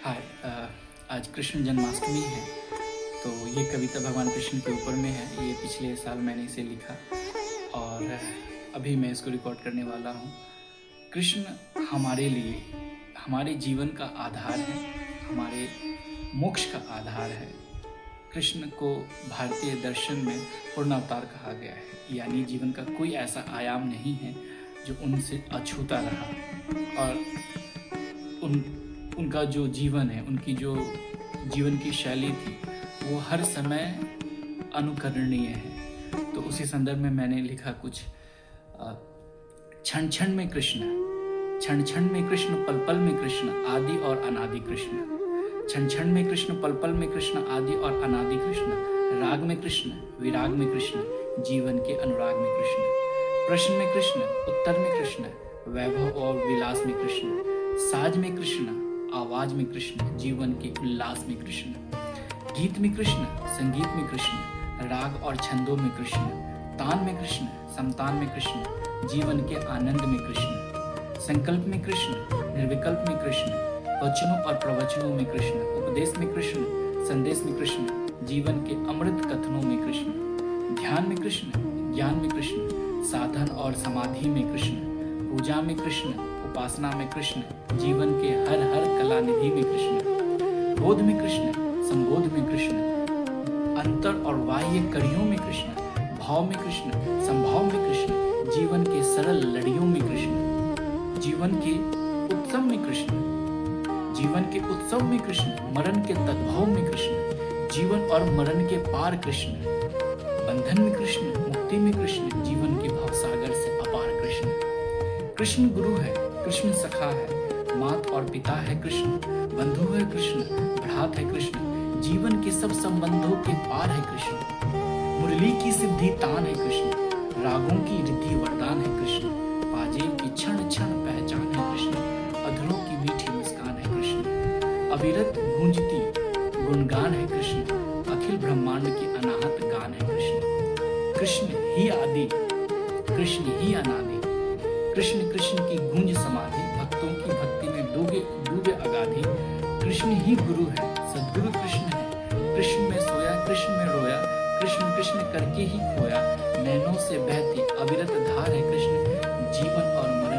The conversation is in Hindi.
हाय। आज कृष्ण जन्माष्टमी है, तो ये कविता भगवान कृष्ण के ऊपर में है। ये पिछले साल मैंने इसे लिखा और अभी मैं इसको रिकॉर्ड करने वाला हूँ। कृष्ण हमारे लिए, हमारे जीवन का आधार है, हमारे मोक्ष का आधार है। कृष्ण को भारतीय दर्शन में पूर्ण अवतार कहा गया है, यानी जीवन का कोई ऐसा आयाम नहीं है जो उनसे अछूता रहा। और उनका जो जीवन है, उनकी जो जीवन की शैली थी, वो हर समय अनुकरणीय है। तो उसी संदर्भ में मैंने लिखा कुछ। क्षण क्षण में कृष्ण, क्षण क्षण में कृष्ण, पल पल में कृष्ण, आदि और अनादि कृष्ण। क्षण क्षण में कृष्ण, पल पल में कृष्ण, आदि और अनादि कृष्ण। राग में कृष्ण, विराग में कृष्ण, जीवन के अनुराग में कृष्ण। प्रश्न में कृष्ण, उत्तर में कृष्ण, वैभव और विलास में कृष्ण। साज में कृष्ण, आवाज में कृष्ण, जीवन के उल्लास में कृष्ण। गीत में कृष्ण, संगीत में कृष्ण, राग और छंदों में कृष्ण। तान में कृष्ण, समतान में कृष्ण, जीवन के आनंद में कृष्ण। संकल्प में कृष्ण, निर्विकल्प में कृष्ण, वचनों और प्रवचनों में कृष्ण। उपदेश में कृष्ण, संदेश में कृष्ण, जीवन के अमृत कथनों में कृष्ण। ध्यान में कृष्ण, ज्ञान में कृष्ण, साधन और समाधि में कृष्ण। पूजा में कृष्ण, उपासना में कृष्ण, जीवन के हर हर कला निधि में कृष्ण। बोध में कृष्ण, संबोध में कृष्ण, अंतर और बाह्य कड़ियों में कृष्ण। भाव में कृष्ण, संभाव में कृष्ण, जीवन के सरल लड़ियों में कृष्ण। जीवन के उत्सव में कृष्ण, जीवन के उत्सव में कृष्ण, मरण के तद्भव में कृष्ण, जीवन और मरण के पार कृष्ण। बंधन में कृष्ण, मुक्ति में कृष्ण, जीवन के भवसागर से अपार कृष्ण। कृष्ण गुरु है, कृष्ण सखा है, मात और पिता है कृष्ण, बंधु है कृष्ण, भ्रात है कृष्ण, जीवन के सब संबंधों के पार है कृष्ण। मुरली की सिद्धि तान है कृष्ण, रागों की रिद्धि वरदान है कृष्ण। पाजेब की क्षण क्षण पहचान है कृष्ण, अधरों की मीठी मुस्कान है कृष्ण। अविरत गूंजती गुणगान है कृष्ण, अखिल ब्रह्मांड की अनाहत गान है कृष्ण। कृष्ण ही आदि, कृष्ण ही अनादि, कृष्ण कृष्ण की गूंज समाधि, भक्तों की भक्ति में डूबे डूबे अगाधि। कृष्ण ही गुरु है, सद्गुरु कृष्ण है, कृष्ण में सोया, कृष्ण में रोया, कृष्ण कृष्ण करके ही खोया। नैनों से बहती अविरत धार है कृष्ण, जीवन और मरण